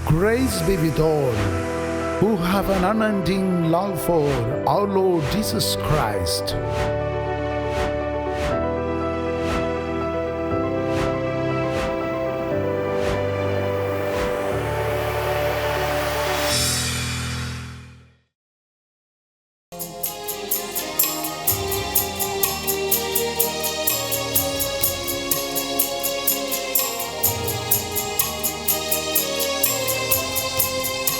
Grace be with all who have an unending love for our Lord Jesus Christ.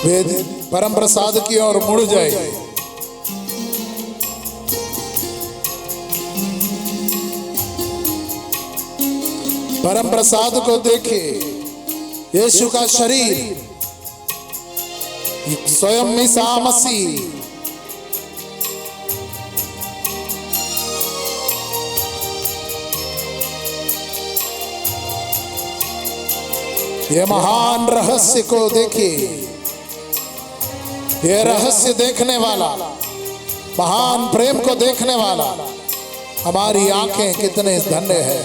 वेद परम प्रसाद की ओर मुड़ जाए। परम प्रसाद को देखे, यीशु का शरीर स्वयं ईसा मसीह ये महान रहस्य को देखिए। ये रहस्य देखने वाला, महान प्रेम को देखने वाला हमारी आंखें कितने धन्य है।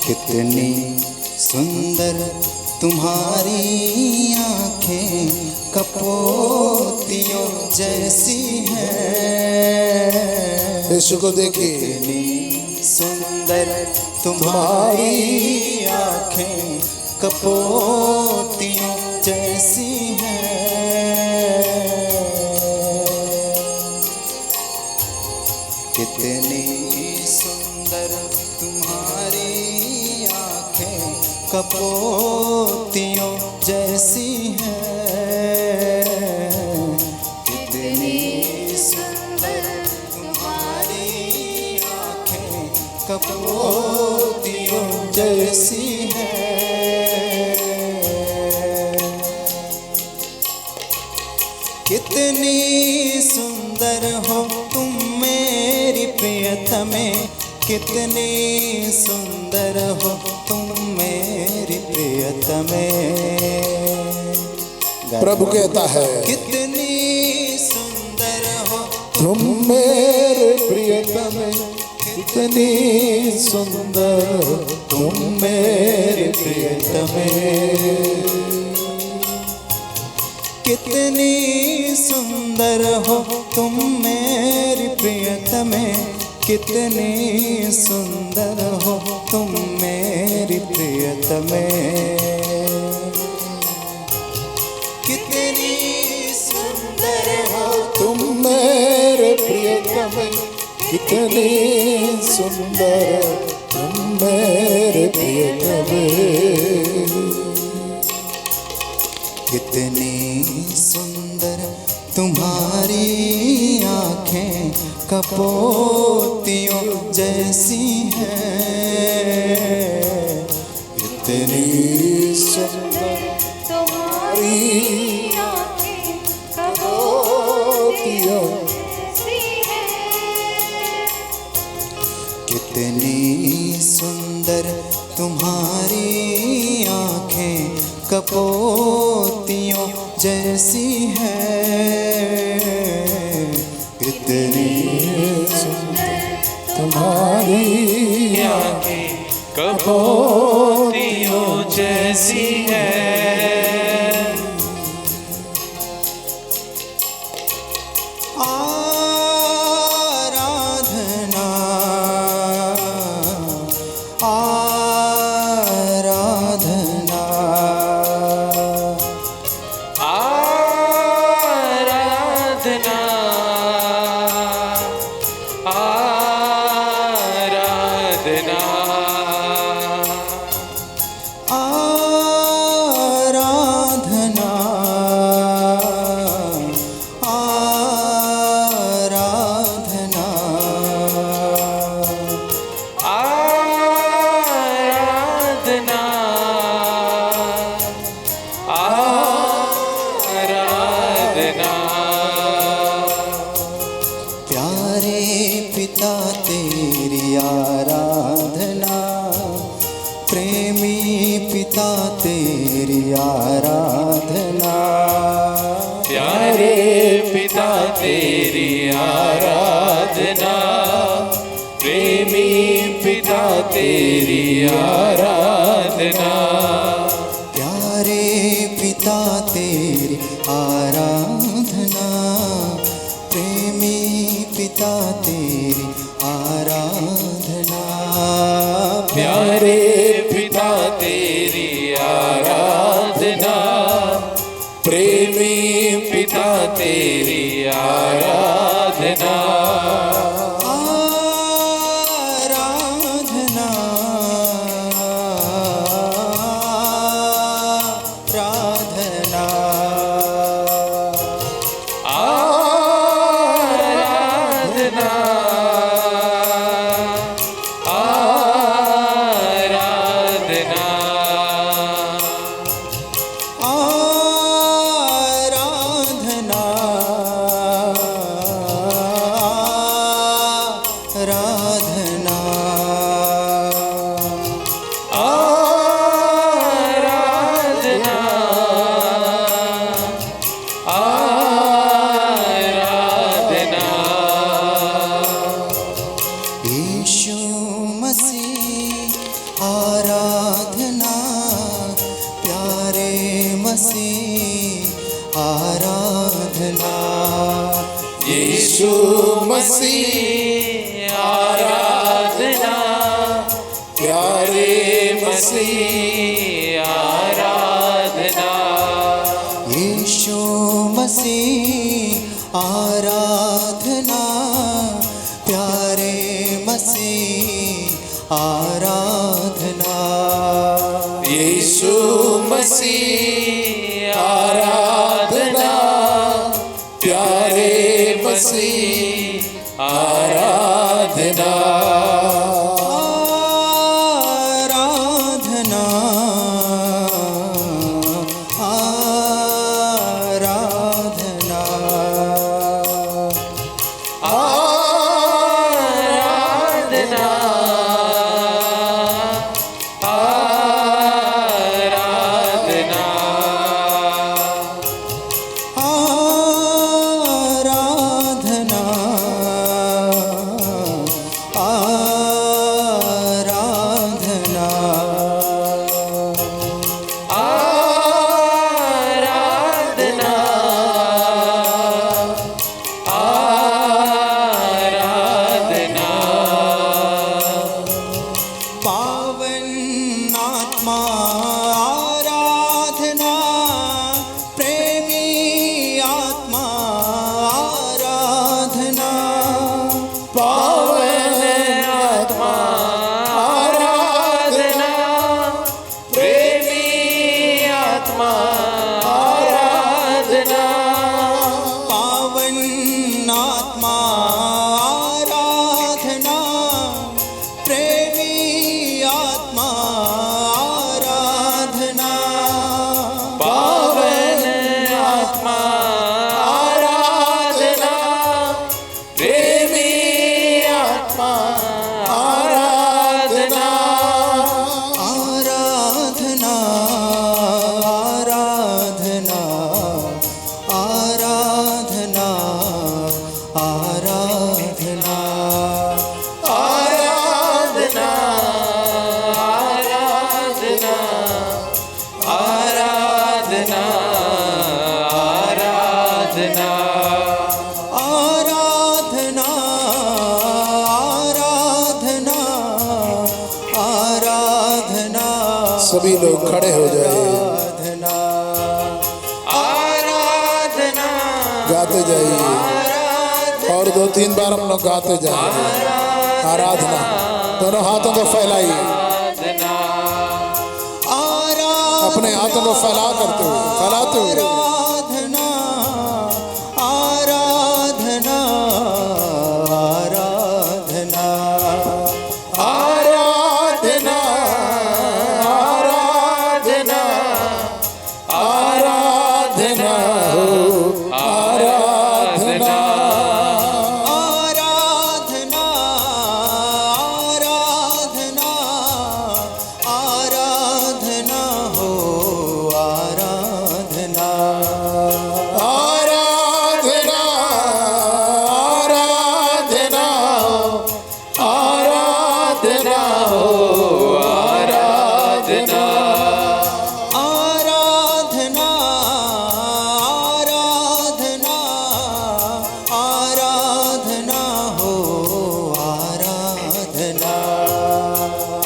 कितनी सुंदर तुम्हारी आंखें कपोतियों जैसी हैं। यीशु को देखिए। कितनी सुंदर तुम्हारी आंखें कपोतियों जैसी हैं। कितनी सुंदर तुम्हारी आंखें कपोतियों जैसी हैं। कितनी सुंदर तुम्हारी आंखें कपोतियों जैसी हैं। कितनी सुंदर हो तुम मेरी प्रियतमे, कितनी सुंदर हो तुम मेरी प्रियतमे। प्रभु कहता है कितनी सुंदर हो तुम मेरे प्रियतमे, कितनी सुंदर तुम मेरे प्रियतमे। कितनी सुंदर हो तुम मेरी प्रियतमे, कितनी सुंदर हो तुम मेरी प्रियतमे। कितनी सुंदर हो तुम मेरे प्रियतमे, कितनी सुंदर तुम मेरे प्रियतमे। कितनी सुंदर तुम्हारी आंखें कपोतियों जैसी हैं। कितनी सुंदर तुम्हारी आंखें कपोतियों जैसी हैं। कितनी सुंदर तुम्हारी आंखें कपोतियों जैसी हैं। कितनी सुंदर तुम्हारी आंखें कपोतियों जैसी है। आराधना आराधना आराधना आराधना आराधना आराधना आराधना आराधना। प्यारे पिता तेरी आराधना, प्रेमी पिता तेरी आराधना। प्यारे पिता तेरी आराधना, प्रेमी प्रेमी पिता तेरी आराधना, प्यारे पिता तेरी आराधना, प्रेमी पिता तेरी आराधना, प्यारे पिता तेरी आराधना, प्रेमी पिता तेरी आराधना, आराधना, आराधना, आराधना, आराधना, आराधना, आराधना, आराधना, आराधना, यीशु मसीह आराधना, प्यारे मसीह आराधना, यीशु मसीह आराधना, प्यारे मसीह आराधना, यीशु मसीह आराधना, प्यारे मसीह आराधना, यीशु मसीह आराधना, प्यारे मसीह आराधना, आराधना, आराधना, आराधना, आराधना, आराधना, आराधना, आराधना, आराधना, पावन आत्मा आराधना, प्रेमी आत्मा आराधना, पावन आत्मा आराधना, प्रेमी आत्मा आराधना, पावन आत्मा आराधना, प्रेमी आत्मा आराधना, पावन आत्मा आराधना, प्रेमी आत्मा आराधना, आराधना, आराधना, आराधना, आराधना, आराधना, आराधना, आराधना, आराधना, आराधना, आराधना, आराधना, सभी लोग खड़े हो जाए, आराधना, आराधना, गाते जाइए और 2-3 बार हम लोग गाते जाएंगे। आराधना, दोनों हाथों को फैलाइए, अपने हाथों को फैलाते हुए आराधना, आराधना, आराधना, आराधना, आराधना, आराधना, हो आराधना, आराधना, आराधना, आराधना, हो आराधना, आराधना, आराधना, आराधना आराधना आराधना आराधना हो आराधना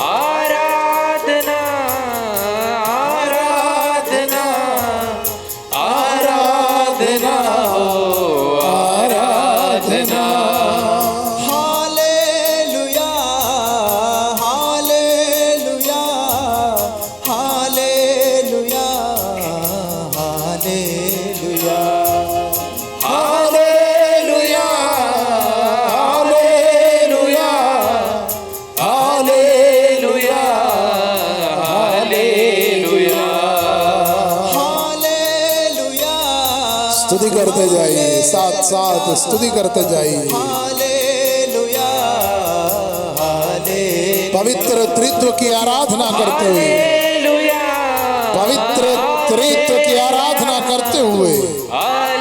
आराधना आराधना आराधना हो आराधना hallelujah hallelujah hallelujah hallelujah hallelujah hallelujah hallelujah hallelujah hallelujah स्तुति करते जाइए, साथ साथ स्तुति करते जाइए। हालेलुया हालेलुया पवित्र त्रित्व की आराधना करते हुए, हालेलुया पवित्र त्रित्व की आराधना करते हुए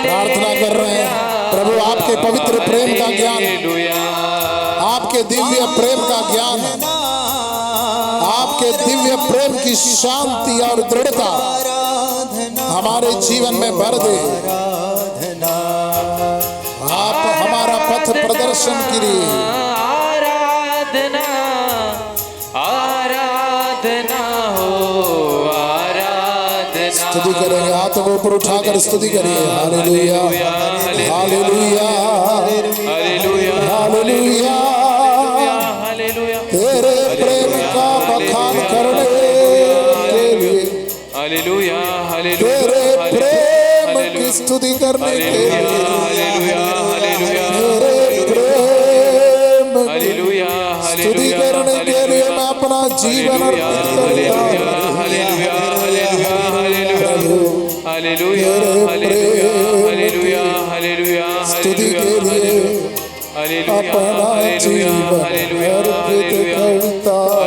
प्रार्थना कर रहे हैं। प्रभु आपके पवित्र प्रेम का ज्ञान, आपके दिव्य प्रेम का ज्ञान, आपके दिव्य प्रेम की शांति और दृढ़ता हमारे जीवन में भर दे। आप हमारा पथ प्रदर्शन कीजिए। आराधना आराधना हो आराधना स्तुति करेंगे, हाथों को ऊपर उठाकर स्तुति करिए। Hallelujah hallelujah hallelujah hallelujah. Hallelujah तेरे प्रेम का बखान करने के लिए, हालेलुया तेरे प्रेम की स्तुति करने के लिए, तेरे प्रेम की स्तुति करने के लिए मैं अपना जीवन अर्पित करता हूं। स्तुति के लिए अपना जीवन अर्पित करता हूं।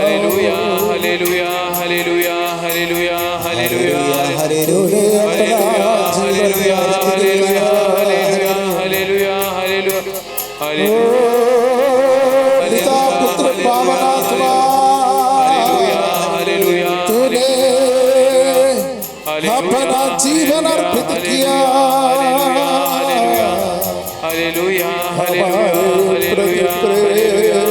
तूने अपना पिता पुत्र पावन आत्मा, तूने अपना जीवन अर्पित किया हमारे प्रति प्रेम के कारण।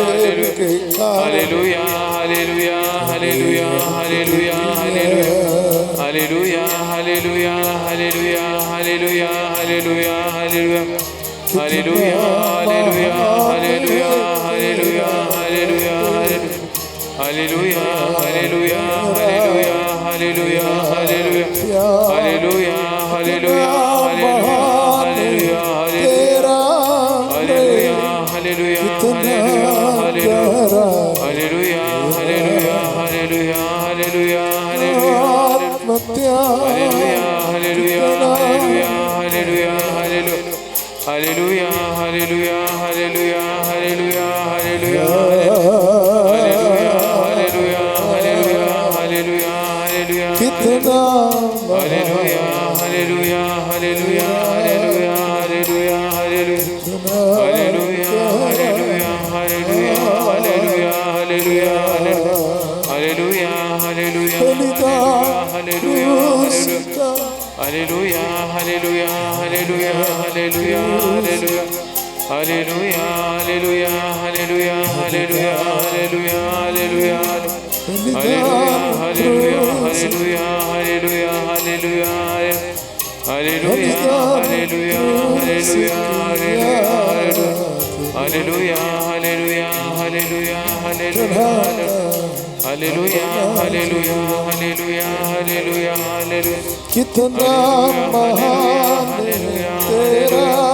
कितना महान तेरा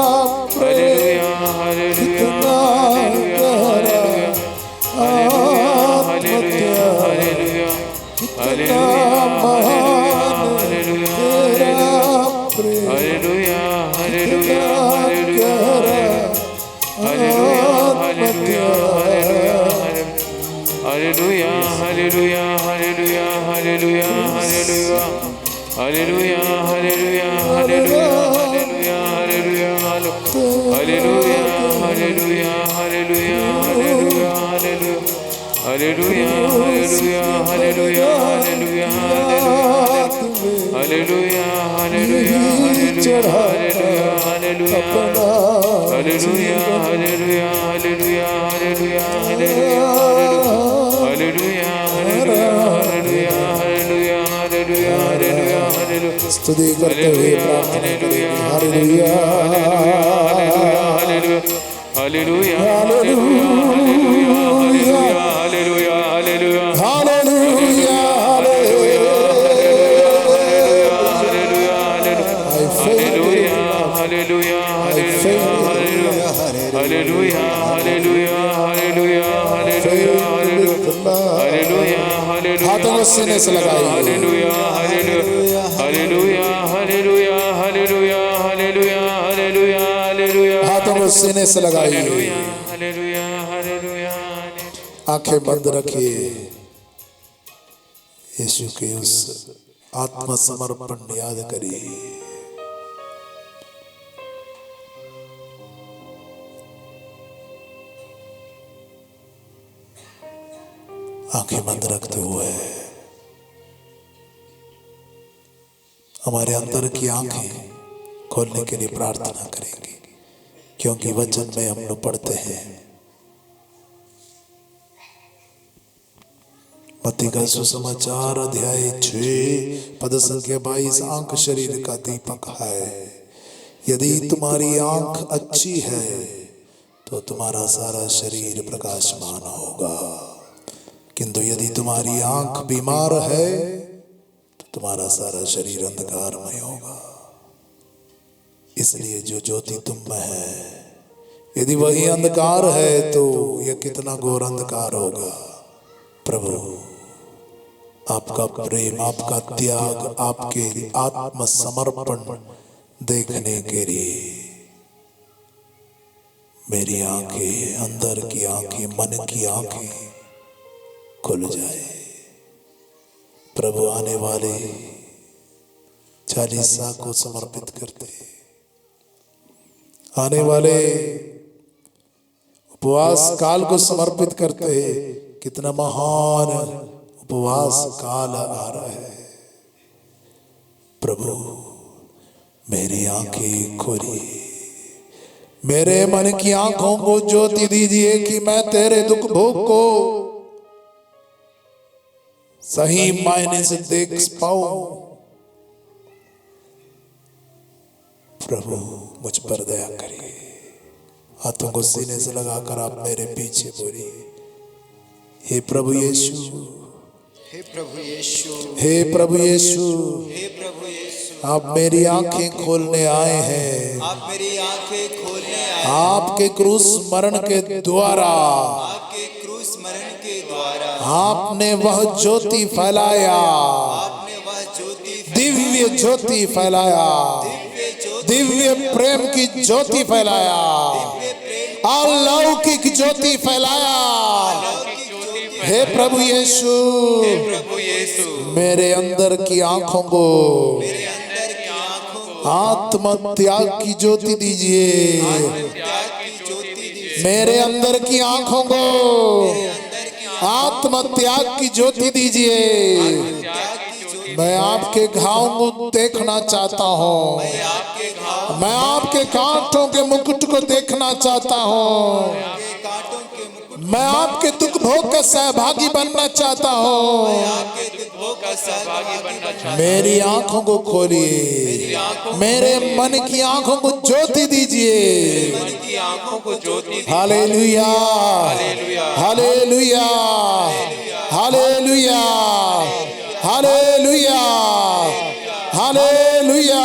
प्रेम, कितना गहरा आत्मत्याग, कितना महान तेरा प्रेम, कितना गहरा hallelujah hallelujah hallelujah hallelujah hallelujah hallelujah hallelujah hallelujah hallelujah hallelujah hallelujah hallelujah hallelujah hallelujah hallelujah hallelujah hallelujah hallelujah स्तुति करते हुए प्रार्थना करेंगे। Hallelujah hallelujah hallelujah hallelujah hallelujah hallelujah hallelujah hallelujah hallelujah hallelujah hallelujah hallelujah hallelujah hallelujah हाथों को सीने से लगाइए। Hallelujah hallelujah hallelujah hallelujah hallelujah hallelujah hallelujah hallelujah हाथों को सीने से लगाइए। हालेलुया हालेलुया आंखें बंद रखिए। यीशु के उस आत्मसमर्पण याद करिए। आंखें बंद रखते हुए हमारे अंदर की आंखें खोलने के लिए प्रार्थना करेंगे, क्योंकि वचन में हम लोग पढ़ते हैं मत्ती का सुसमाचार अध्याय 6 पद संख्या 22, आंख शरीर का दीपक है। यदि तुम्हारी आंख अच्छी है तो तुम्हारा सारा शरीर प्रकाशमान होगा, किंतु यदि तुम्हारी आंख बीमार है तो तुम्हारा सारा शरीर अंधकारमय होगा। इसलिए जो ज्योति तुम में है, यदि वही अंधकार है तो यह कितना घोर अंधकार होगा। प्रभु आपका प्रेम, आपका त्याग, आपके आत्मसमर्पण देखने के लिए मेरी आंखें, अंदर की आंखें, मन की आंखें खुल जाए। प्रभु आने वाले चालीसा को समर्पित करते, आने वाले उपवास काल को समर्पित करते। कितना महान उपवास काल आ रहा है। प्रभु मेरी आंखें खोलिए, मेरे मन की आंखों को ज्योति दीजिए कि मैं तेरे दुख भोग को सही मायने से देख पाऊं। प्रभु मुझ पर दया करिए। हाथों को सीने से लगाकर आप मेरे पीछे बोलिए, हे प्रभु यीशु, हे प्रभु यीशु, हे प्रभु यीशु, हे प्रभु यीशु, आप मेरी आंखें खोलने आए हैं। आप मेरी आंखें खोलने आए। आपके क्रूस मरण के द्वारा, आपके क्रूस मरण के द्वारा आपने वह ज्योति फैलाया, आपने वह ज्योति, दिव्य ज्योति फैलाया, दिव्य प्रेम की ज्योति फैलाया, अलौकिक ज्योति फैलाया। हे प्रभु यीशु, प्रभु यीशु मेरे अंदर की आंखों को मेरे अंदर की आंखों को आत्म त्याग की ज्योति दीजिए। त्याग की ज्योति दीजिए। मेरे अंदर की आंखों को आत्म त्याग की ज्योति दीजिए। त्याग की ज्योति, मैं आपके घावों को देखना चाहता हूँ। आपके घाव मैं आपके कांटों के मुकुट को देखना चाहता हूँ। के कांटों के मुकुट, मैं आपके दुख भोग का सहभागी बनना चाहता हूँ। आपके दुख भोग का सहभागी बनना चाहता मेरी आंखों को खोलिए, मेरे मन की आंखों को ज्योति दीजिए। मन की आंखों को ज्योति, hallelujah, hallelujah, hallelujah, hallelujah, hallelujah.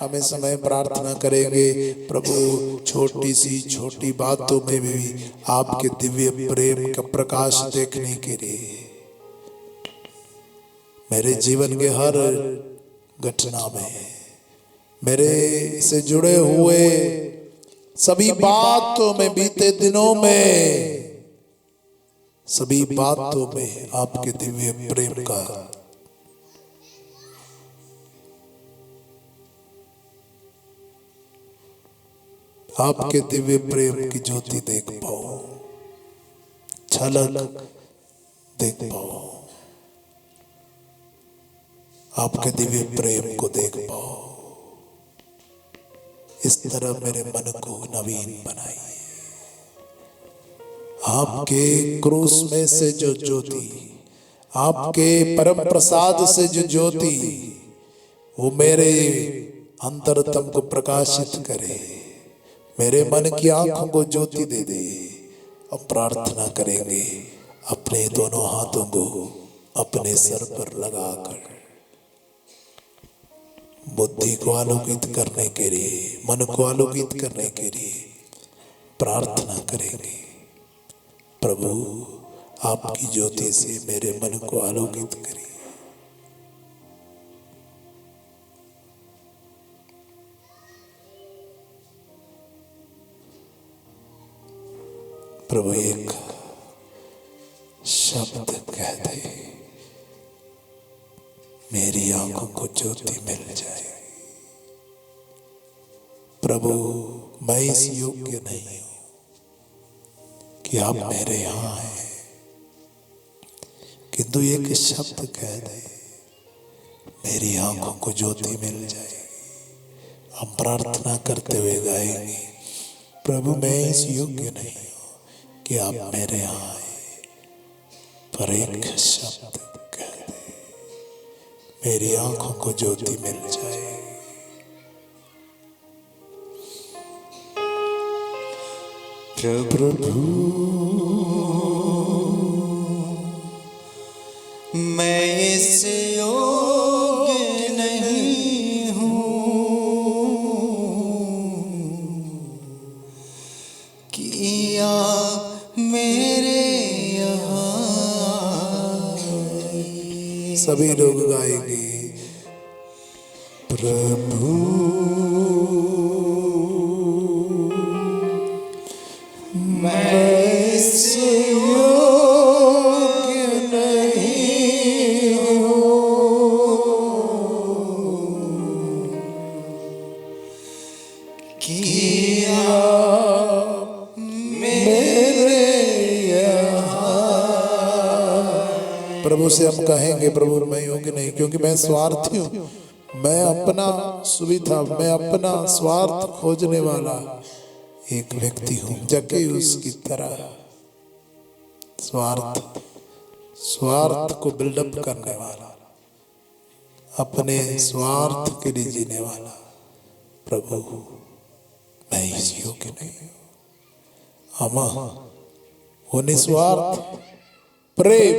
हमें समय प्रार्थना करेंगे। प्रभु छोटी बातों में भी आपके दिव्य प्रेम का प्रकाश देखने के लिए मेरे जीवन के हर घटना में, मेरे से जुड़े हुए सभी बातों में, बीते दिनों में सभी बातों में आपके दिव्य प्रेम का आपके दिव्य प्रेम की ज्योति देख पाऊं। झलक देख पाओ, आपके दिव्य प्रेम को देख पाओ। इस तरह मेरे मन को नवीन बनाइए। आपके क्रूस में से जो ज्योति, आपके परम प्रसाद से जो ज्योति, वो मेरे अंतरतम को प्रकाशित करे, मेरे मन की आंखों को ज्योति दे दे। अब प्रार्थना करेंगे अपने दोनों हाथों को अपने सर पर लगाकर, बुद्धि को आलोकित करने के लिए, मन को आलोकित करने के लिए प्रार्थना करेंगे। प्रभु आपकी ज्योति से मेरे मन को आलोकित करिए। प्रभु एक शब्द कह दे, मेरी आंखों को ज्योति मिल जाए। प्रभु मैं इस योग्य नहीं हूं कि आप मेरे यहां हैं, किंतु एक शब्द कह दे, मेरी आंखों को ज्योति मिल जाएगी। हम प्रार्थना करते हुए गाएंगे, प्रभु मैं इस योग्य नहीं हूं कि आप मेरे यहां आए, पर एक शब्द कह दे, मेरी आंखों को ज्योति मिल जाए। प्रभु मैं इस योग्य नहीं हूँ कि आप मेरे यहाँ। सभी लोग गाएंगे, प्रभु मैं इस योग्य नहीं हूँ कि आप मेरे यहाँ। प्रभु से हम कहेंगे, प्रभु मैं योग्य नहीं, क्योंकि मैं स्वार्थी हूँ, मैं अपना सुविधा, मैं अपना स्वार्थ खोजने वाला एक व्यक्ति हूं, जक्केयुस की तरह स्वार्थ को बिल्डअप करने वाला, अपने स्वार्थ के लिए जीने वाला। प्रभु मैं इस योग्य नहीं हूं। हम वो निस्वार्थ प्रेम,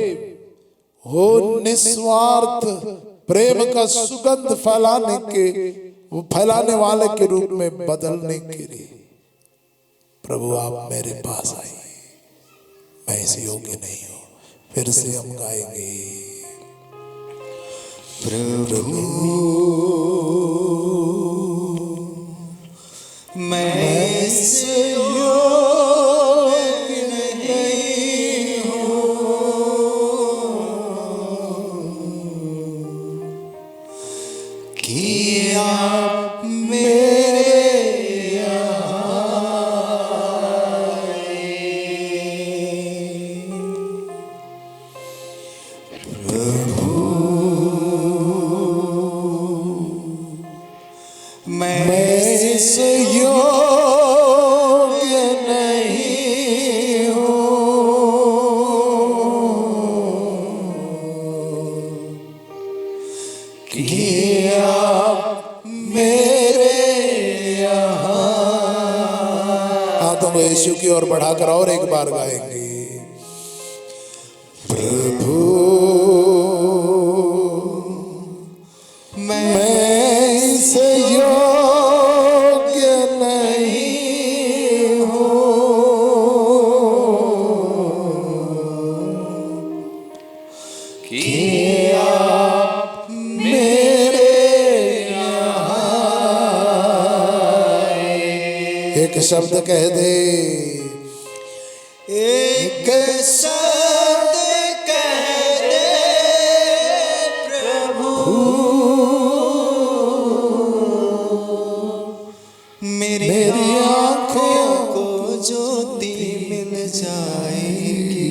वो निस्वार्थ प्रेम का सुगंध फैलाने वाले के रूप में बदलने के लिए प्रभु आप मेरे पास आइए, मैं इस योग्य नहीं हूं। फिर से हम गाएंगे, प्रभु मैं इस योग्य नहीं हूँ कि आप मेरे यीशु की ओर बढ़ाकर और एक बार गाएंगे, प्रभु मैं इस योग्य नहीं हूँ कि आप मेरे एक शब्द कह दे, एक शब्द कह दे, प्रभु मेरी आंखों को ज्योति मिल जाएगी।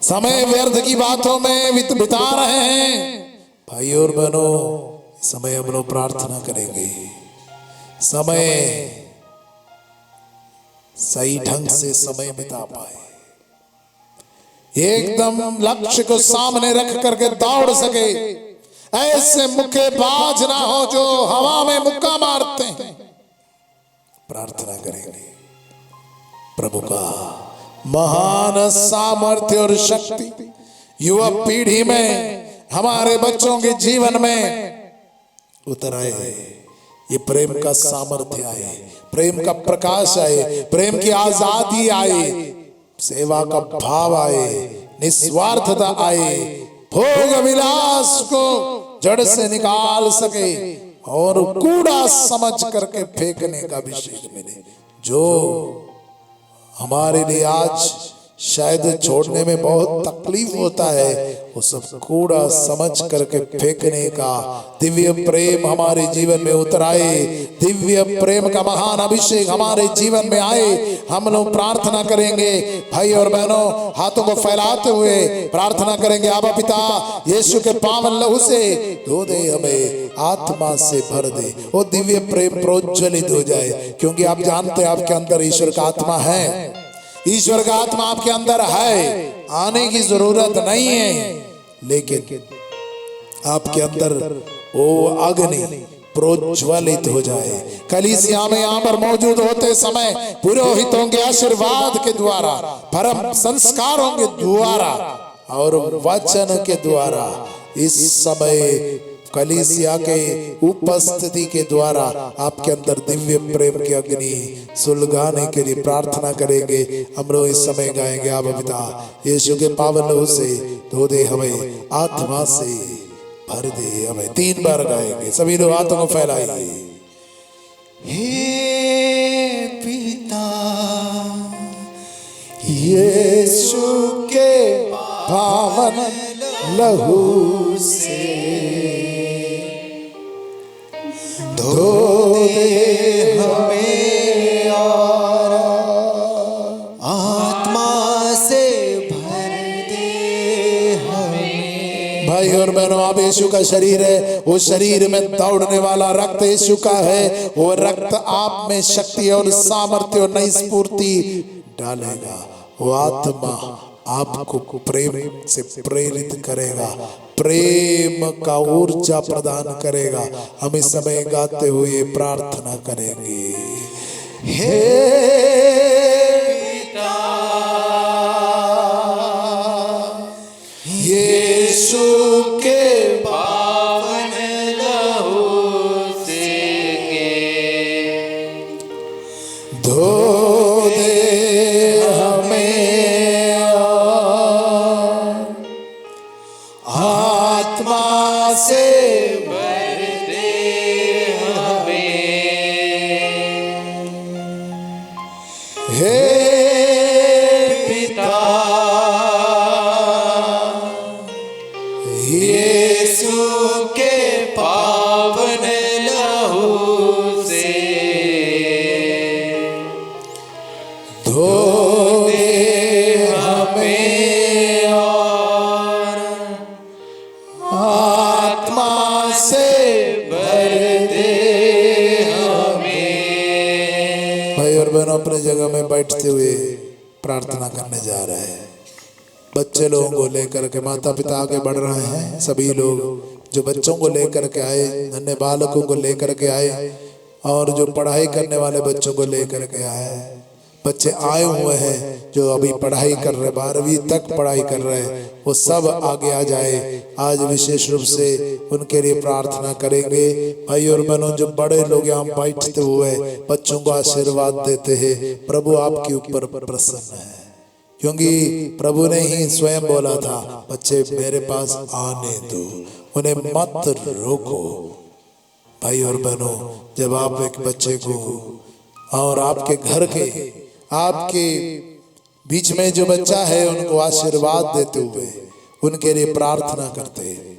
समय व्यर्थ की बातों में बिता रहे हैं। भाई और बहनों, समय हम लोग प्रार्थना करेंगे, समय सही ढंग से समय बिता पाए, एकदम लक्ष्य को सामने रख करके दौड़ सके। ऐसे मुक्केबाज ना हो जो हवा में मुक्का मारते हैं। प्रार्थना करेंगे प्रभु का महान सामर्थ्य और शक्ति युवा पीढ़ी में, हमारे बच्चों के जीवन में उतर आए। ये प्रेम का सामर्थ्य आए, प्रेम का प्रकाश आए, प्रेम की आजादी आए, सेवा का भाव आए, निस्वार्थता आए, भोग विलास को जड़ से निकाल सके और कूड़ा समझ करके फेंकने का अभिषेक मिले। जो हमारे लिए आज शायद छोड़ने में बहुत तकलीफ होता है, वो सब कूड़ा समझ करके फेंकने का दिव्य प्रेम हमारे जीवन में उतर आए। दिव्य प्रेम का महान अभिषेक हमारे जीवन में आए। हम लोग प्रार्थना करेंगे भाई और बहनों, हाथों को फैलाते हुए प्रार्थना करेंगे। आबा पिता, यीशु के पावन लहू से धो दे, हमें आत्मा से भर दे, वो दिव्य प्रेम प्रोज्वलित हो जाए। क्योंकि आप जानते हैं आपके अंदर ईश्वर का आत्मा है, ईश्वर का आत्मा आपके अंदर है, आने की जरूरत नहीं है, लेकिन आपके अंदर वो अग्नि प्रोज्वलित हो जाए। कलीसिया में यहाँ पर मौजूद होते समय पुरोहितों के आशीर्वाद के द्वारा, परम संस्कारों के द्वारा और वचन के द्वारा इस समय कलीसिया के उपस्थिति के द्वारा आपके अंदर दिव्य प्रेम की अग्नि सुलगाने के लिए प्रार्थना करेंगे। हम लोग इस समय गाएंगे, आबा पिता, यीशु के पावन लहू से धो दे, हमें आत्मा से भर दे, हमें 3 बार गाएंगे। सभी लोग हाथों को फैलाएंगे। हे पिता, यीशु के पावन लहू से धो दे हमें और आत्मा से भर दे हमें। भाई और बहनों, आप यीशु का शरीर है, वो शरीर में दौड़ने वाला रक्त यीशु का है। वो रक्त आप में शक्ति और सामर्थ्य और नई स्फूर्ति डालेगा। वो आत्मा आपको प्रेम से प्रेरित करेगा, प्रेम का ऊर्जा प्रदान करेगा। हम इस समय गाते हुए प्रार्थना करेंगे। हे पिता, यीशु के पावन लहू से धो दे हमें और आत्मा से भर दे हमें। हे पिता, यीशु के पावन लहू से धो दे हमें और आत्मा से भर दे हमें। भाई और बहनों, अपने जगह में बैठते हुए प्रार्थना करने जा रहे हैं। बच्चे लोगों को लेकर के माता पिता आगे बढ़ रहे हैं। सभी लोग जो बच्चों को लेकर के आए, नन्हे बालकों को लेकर के आए और जो पढ़ाई करने वाले बच्चों को लेकर के आए, बच्चे आए हुए हैं जो अभी पढ़ाई कर रहे, 12वीं तक पढ़ाई कर रहे हैं, वो सब आगे आ जाए। आज विशेष रूप से उनके लिए प्रार्थना करेंगे। भाई और बहनों, जो बड़े लोग यहाँ बैठते हुए बच्चों को आशीर्वाद देते हैं, प्रभु आपके ऊपर प्रसन्न है, क्योंकि प्रभु ने ही स्वयं बोला था, बच्चे मेरे पास आने दो, उन्हें मत रोको। भाई और बहनों, जब आप एक बच्चे को और आपके घर के, आपके बीच में जो बच्चा है, उनको आशीर्वाद देते हुए उनके लिए प्रार्थना करते हैं,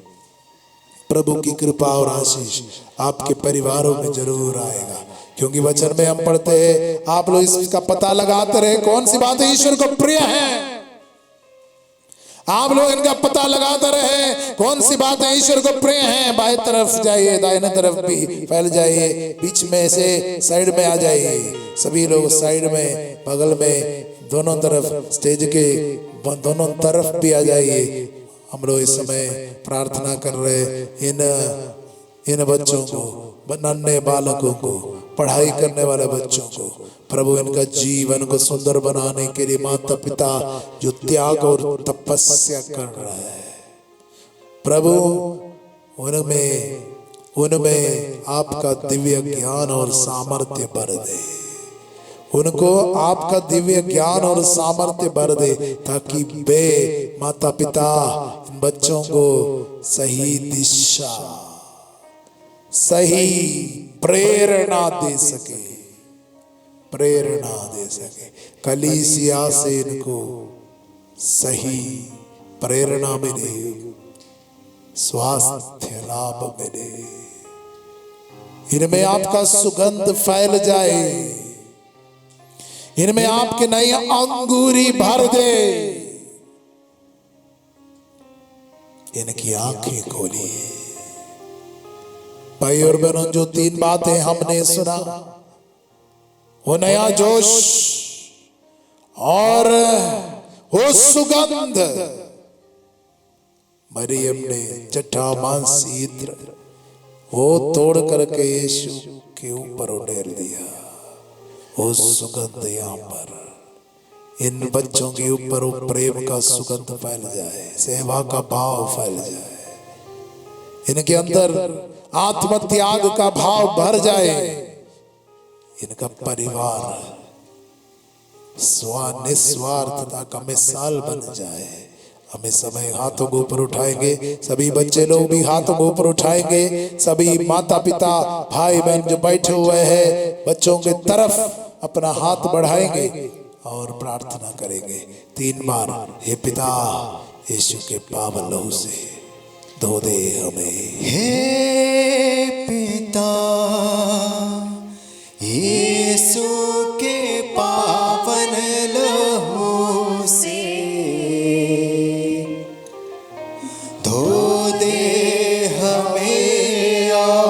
प्रभु की कृपा और आशीष आपके परिवारों में जरूर आएगा। क्योंकि वचन में हम पढ़ते हैं, आप लोग इसका पता लगाते रहे कौन सी बातें ईश्वर को प्रिय है। आप लोग इनका पता लगाते रहे, कौन सी बातें ईश्वर को प्रिय हैं। बाएं तरफ जाइए, दाहिने तरफ भी फैल जाइए, बीच में से साइड में आ जाइए। सभी लोग साइड में, बगल में, दोनों तरफ, स्टेज के दोनों तरफ भी आ जाइए। हम लोग इस समय प्रार्थना कर रहे इन बच्चों को, नन्हे बालकों को, पढ़ाई करने वाले बच्चों को, प्रभु इनका जीवन को सुंदर बनाने के लिए माता पिता जो त्याग और तपस्या कर रहा है, प्रभु उनमें आपका दिव्य ज्ञान और सामर्थ्य भर दे। उनको आपका दिव्य ज्ञान और सामर्थ्य भर दे, ताकि वे माता पिता इन बच्चों को सही दिशा, सही प्रेरणा दे सके, प्रेरणा दे सके। कलीसिया से इनको सही प्रेरणा मिले, स्वास्थ्य लाभ मिले, इनमें आपका सुगंध फैल जाए, इनमें आपकी नई अंगूरी भर दे। इनकी आंखें खोलिए। भाई और बहनों, जो 3 बातें हमने सुना, वो नया जोश और वो सुगंध मरियम ने जटा मांसी इत्र वो तोड़ करके यीशु के ऊपर उडेर दिया। वो सुगंध यहाँ पर इन बच्चों के ऊपर वो प्रेम का सुगंध फैल जाए, सेवा का भाव फैल जाए, इनके अंदर आत्मत्याग का भाव भर जाए, इनका परिवार निस्वार्थता का मिसाल बन जाए। हमें समय हाथों को ऊपर उठाएंगे, सभी बच्चे लोग भी हाथों को ऊपर उठाएंगे, सभी माता पिता भाई बहन जो बैठे हुए हैं बच्चों के तरफ अपना हाथ बढ़ाएंगे और प्रार्थना करेंगे 3 बार। हे पिता, यीशु के पावन लहू से धो दे हमें। हे पिता, यीशु के पावन लहू से धो दे हमें और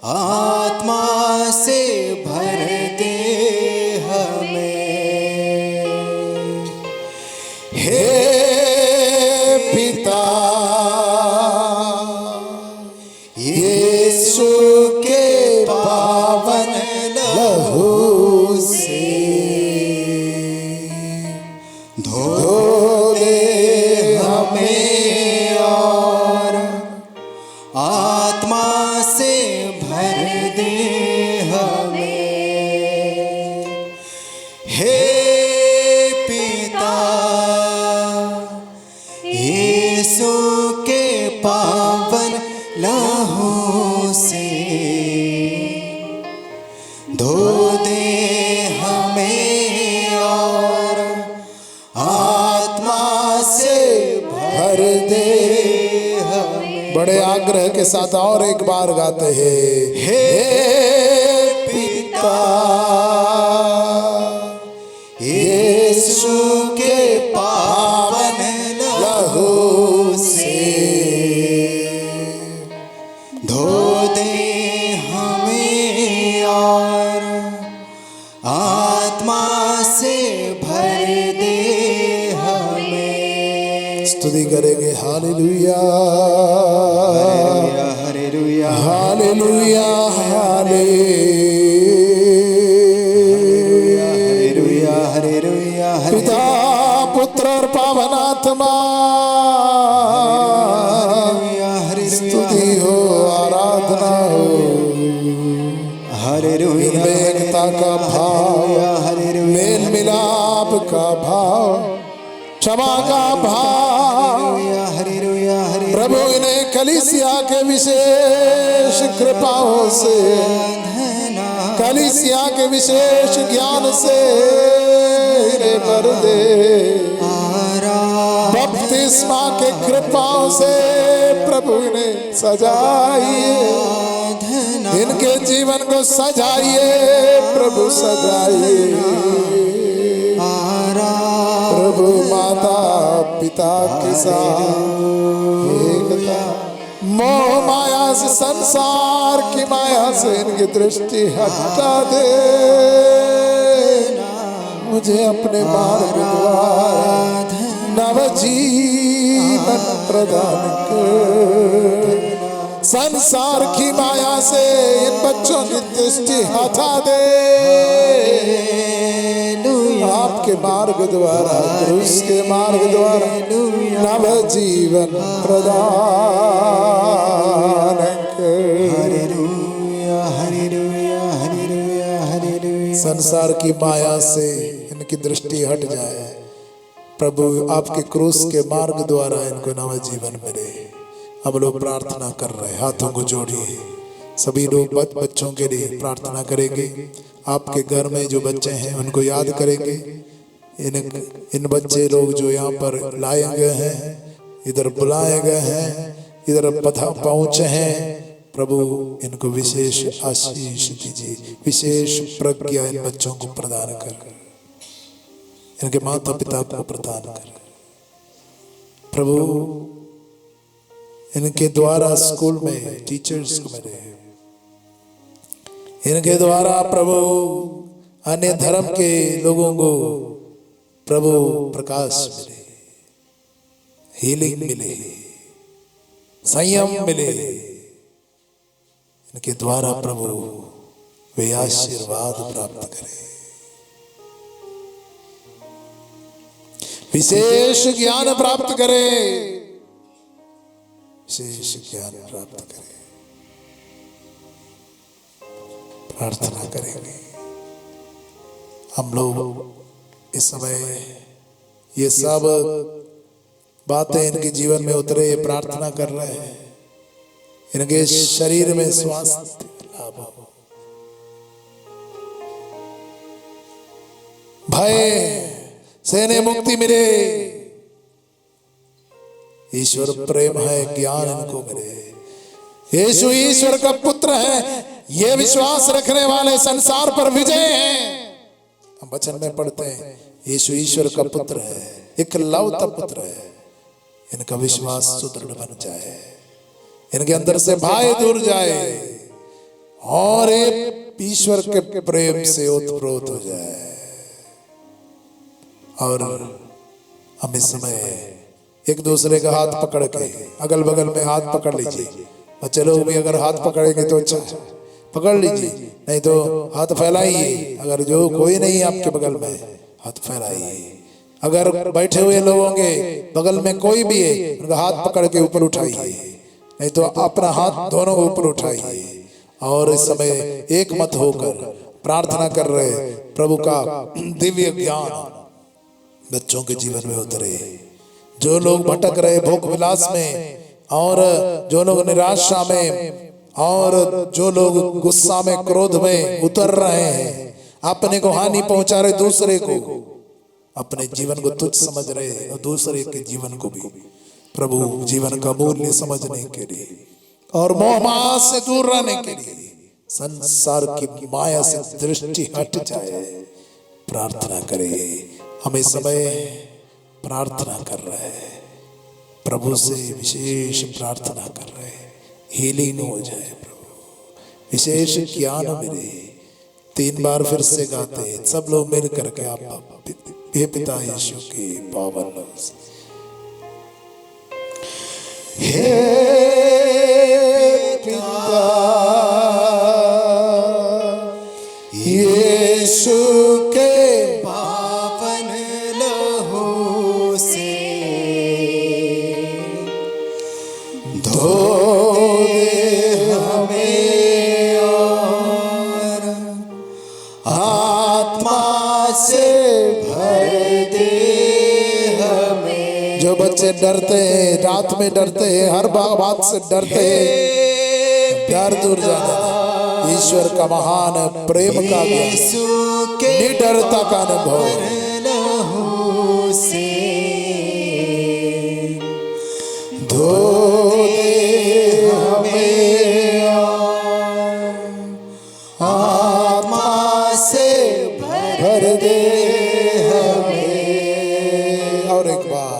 आत्मा से भर दे हमें। हे पिता, यीशु के पावन लहू से धो दे हमें और आत्मा से भर दे हमें। हे पिता, यीशु के पावन लहू से धो दे हमें और आत्मा से भर दे हमें। बड़े आग्रह के साथ और एक बार गाते हैं। हे पिता, यीशु के पावन लहू से धो दे हमें और आत्मा से भर दे हमें। स्तुति करेंगे। Hallelujah, hallelujah, hallelujah, hallelujah, hallelujah. पिता, पुत्र और पवित्र आत्मा, स्तुति हो, आराधना हो। हालेलुया, एकता का भाव, मेल मिलाप का भाव, क्षमा का भाव, हालेलुया, प्रभु इन्हें कलीसिया के विशेष कृपाओं से, कलीसिया के विशेष ज्ञान से इन्हें भर दे। बपतिस्मा के कृपाओं से प्रभु इन्हें सजाइए, इनके जीवन को सजाइए प्रभु, सजाइए प्रभु। माता पिता के साथ एकता। मोह माया से, संसार की माया से इनकी दृष्टि हटा दे, मुझे अपने मार्ग द्वारा नव जीवन प्रदान कर। संसार की माया से इन बच्चों की दृष्टि हटा दे, आपके मार्ग द्वारा, क्रूस के मार्ग द्वारा नव जीवन प्रदान कर। Hallelujah hallelujah hallelujah hallelujah. संसार की माया से इनकी दृष्टि हट जाए प्रभु, आपके क्रूस के मार्ग द्वारा इनको नव जीवन मिले। हम लोग प्रार्थना कर रहे हैं, हाथों को जोड़िए। सभी लोग बच्चों के लिए प्रार्थना करेंगे। आपके घर में जो बच्चे हैं उनको याद करेंगे। इन बच्चे लोग जो यहाँ पर लाए गए हैं, इधर बुलाए गए हैं, इधर पहुँचे हैं, प्रभु इनको विशेष आशीष दीजिए, विशेष प्रज्ञा इन बच्चों को प्रदान कर, इनके माता पिता को प्रदान कर। प्रभु इनके द्वारा स्कूल में टीचर्स को मिले, इनके द्वारा प्रभु अन्य धर्म के लोगों को प्रभु प्रकाश मिले, हीलिंग मिले, संयम मिले। इनके द्वारा प्रभु वे आशीर्वाद प्राप्त करें, विशेष ज्ञान प्राप्त करें, विशेष ज्ञान प्राप्त करें। प्रार्थना करेंगे हम लोग इस समय। ये सब बातें इनके जीवन में उतरे, प्रार्थना कर रहे हैं, इनके शरीर में स्वास्थ्य लाभ हो, भय से इन्हें मुक्ति मिले। ईश्वर प्रेम है, ज्ञान इनको मिले। यीशु ईश्वर का पुत्र है, ये विश्वास रखने वाले संसार पर विजय हैं। हम वचन में पढ़ते हैं यीशु ईश्वर का पुत्र है, इकलौता पुत्र है। इनका विश्वास सुदृढ़ बन जाए, इनके अंदर से भय दूर जाए और एक ईश्वर के प्रेम से ओतप्रोत हो जाए। और हम इस समय एक दूसरे का हाथ पकड़ के, अगल बगल में हाथ पकड़ लीजिए। बच्चे लोग भी अगर हाथ पकड़ेंगे तो अच्छा, पकड़ लीजिए, नहीं तो हाथ फैलाइए। अगर जो कोई नहीं आपके बगल में, हाथ फैलाइए। अगर बैठे हुए लोग होंगे बगल में कोई भी है, उनका हाथ पकड़ के ऊपर उठाइए, नहीं तो अपना हाथ दोनों ऊपर उठाइए। और इस समय एक मत होकर प्रार्थना कर रहे, प्रभु का दिव्य ज्ञान बच्चों के जीवन में उतरे। जो लोग भटक रहे भोग विलास में, और जो लोग निराशा में, और जो लोग गुस्सा में, क्रोध में उतर रहे हैं, अपने को हानि पहुंचा रहे, दूसरे को, अपने जीवन को तुच्छ समझ रहे और दूसरे के जीवन को भी प्रभु जीवन का मूल्य समझने के लिए और मोह माया से दूर रहने के लिए, संसार की माया से दृष्टि हट जाए। प्रार्थना करें। हम इस समय प्रार्थना कर रहे हैं, प्रभु से विशेष प्रार्थना कर रहे हैं, हीलिंग हो जाए प्रभु, विशेष ज्ञान मिले। 3 बार फिर से गाते हैं सब लोग मिल करके, आप हे पिता यीशु के पावन नाम से। हे पिता यीशु के पावन लहू से धो दे हमें और आत्मा से भर दे हमें। जो बच्चे डरते हैं, रात में डरते हैं, हर बात से डरते हैं, डर दूर जाना। ईश्वर का महान प्रेम का ज्ञान, निडरता का अनुभव लहू से धो दे हमें आत्मा से भर दे हमें। और एक बार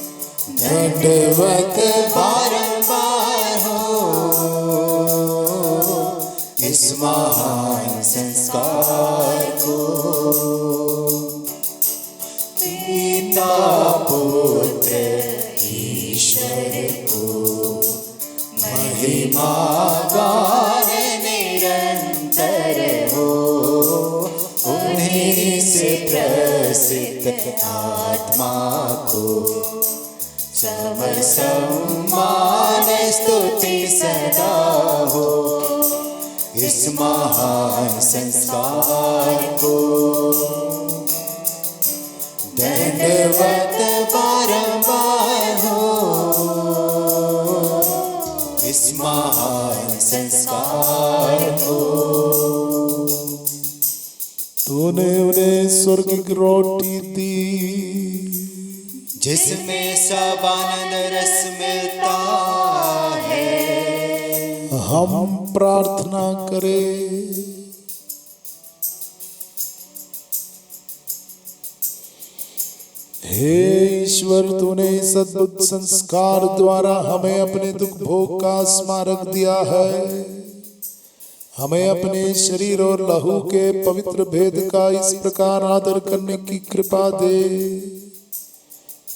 दंडवत बारंबार हो इस महान संस्कार को। पिता पुत्र ईश्वर को महिमा गाने निरंतर हो। उन्हीं से प्रसिद्ध आत्मा को सम्मान स्तुति सदा हो इस महान संस्कार को। दंडवत बारंबार हो इस महान संस्कार को। तूने उन्हें स्वर्ग की रोटी दी जिसमें सब आनंद रस मिलता है। हम प्रार्थना करें। हे ईश्वर, तूने इस अद्भुत संस्कार द्वारा हमें अपने दुख भोग का स्मारक दिया है। हमें अपने शरीर और लहू के पवित्र भेद का इस प्रकार आदर करने की कृपा दे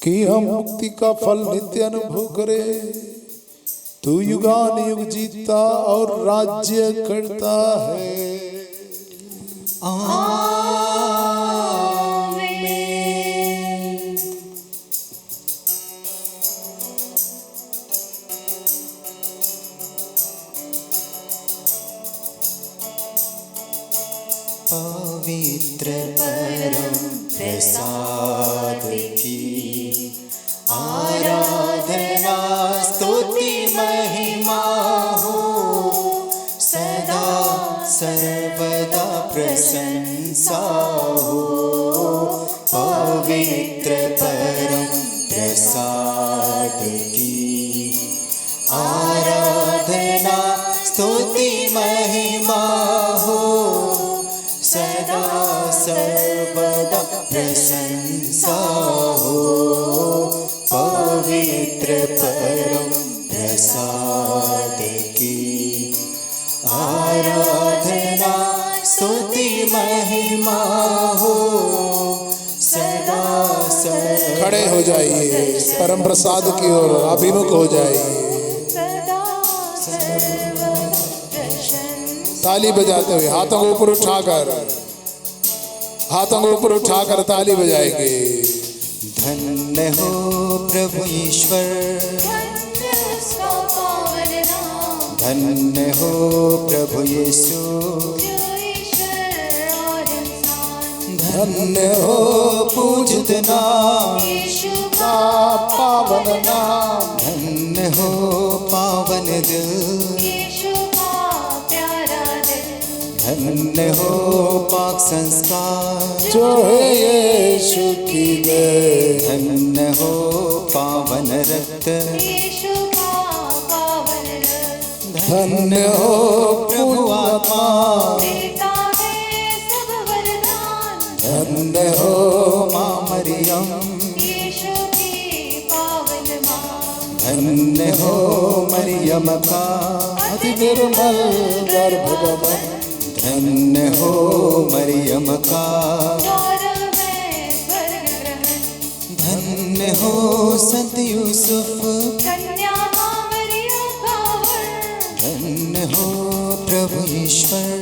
कि हम मुक्ति का फल नित्य अनुभव करें। तू युगान युग जीता और राज्य करता है। आमीन। पवित्र परम प्रसाद की आराधना स्तुति महिमा हो सदा सर्वदा प्रशंसा हो। पवित्र परम प्रसाद की आराधना स्तुति महिमा हो सदा सर्वदा प्रशंसा हो। पवित्र परम प्रसाद की आराधना स्तुति महिमा हो सदा सर्वदा। खड़े हो जाइए, परम प्रसाद की ओर अभिमुख हो जाइए। ताली बजाते हुए हाथों को ऊपर उठाकर ताली बजाएंगे। धन्य हो प्रभु ईश्वर, धन्य हो प्रभु यीशु, धन्य हो पूजित नाम का पावन नाम। धन्य हो पावन दिल, धन्य हो पाक संस्कार जो है यीशु की दे। धन्य हो पावन रक्त, धन्य हो प्रभु आत्मा, धन्य हो माँ मरियम, धन्य हो मरियम का अति निर्मल गर्भगमन। धन्य हो मरियम का, धन्य हो संत यूसुफ, धन्य हो प्रभु ईश्वर,